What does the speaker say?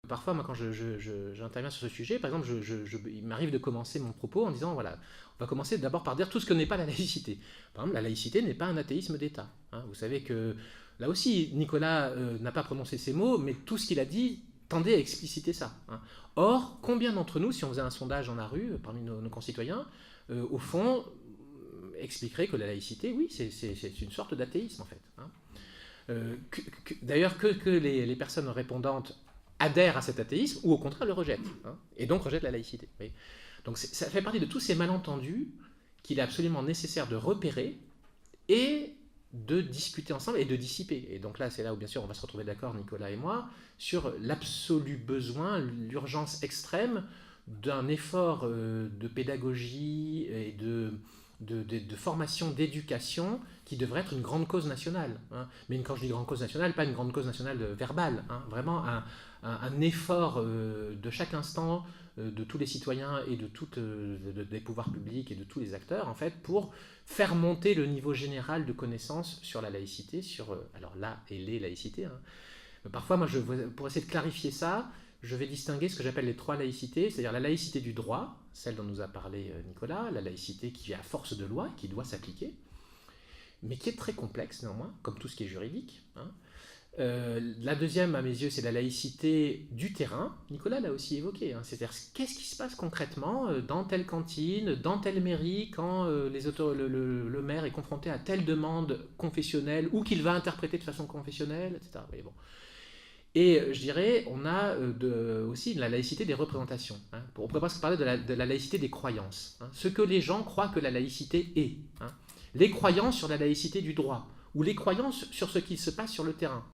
parfois, moi, quand j'interviens sur ce sujet, par exemple, il m'arrive de commencer mon propos en disant, voilà, on va commencer d'abord par dire tout ce que n'est pas la laïcité. Par exemple, la laïcité n'est pas un athéisme d'État. Hein. Vous savez que, là aussi, Nicolas n'a pas prononcé ces mots, mais tout ce qu'il a dit tendait à expliciter ça. Hein. Or, combien d'entre nous, si on faisait un sondage dans la rue, parmi nos concitoyens, au fond, expliqueraient que la laïcité, oui, c'est une sorte d'athéisme, en fait. Hein. D'ailleurs, que les personnes répondantes adhèrent à cet athéisme ou au contraire le rejettent, hein, et donc rejettent la laïcité. Oui. Donc ça fait partie de tous ces malentendus qu'il est absolument nécessaire de repérer et de discuter ensemble et de dissiper. Et donc là, c'est là où bien sûr on va se retrouver d'accord, Nicolas et moi, sur l'absolu besoin, l'urgence extrême d'un effort de pédagogie et de formation, d'éducation qui devrait être une grande cause nationale. Hein. Mais quand je dis grande cause nationale, pas une grande cause nationale verbale, hein. Vraiment un effort de chaque instant de tous les citoyens et des pouvoirs publics et de tous les acteurs, en fait, pour faire monter le niveau général de connaissance sur la laïcité, sur alors la et les laïcités. Hein. Parfois, moi, pour essayer de clarifier ça, je vais distinguer ce que j'appelle les trois laïcités, c'est-à-dire la laïcité du droit, celle dont nous a parlé Nicolas, la laïcité qui est à force de loi, qui doit s'appliquer, mais qui est très complexe néanmoins, comme tout ce qui est juridique. Hein. La deuxième, à mes yeux, c'est la laïcité du terrain. Nicolas l'a aussi évoqué. Hein. C'est-à-dire, qu'est-ce qui se passe concrètement dans telle cantine, dans telle mairie, quand le maire est confronté à telle demande confessionnelle ou qu'il va interpréter de façon confessionnelle, etc. Mais bon. Et je dirais, on a aussi la laïcité des représentations. Hein. On pourrait presque parler de la laïcité des croyances. Hein. Ce que les gens croient que la laïcité est. Hein. Les croyances sur la laïcité du droit, ou les croyances sur ce qui se passe sur le terrain.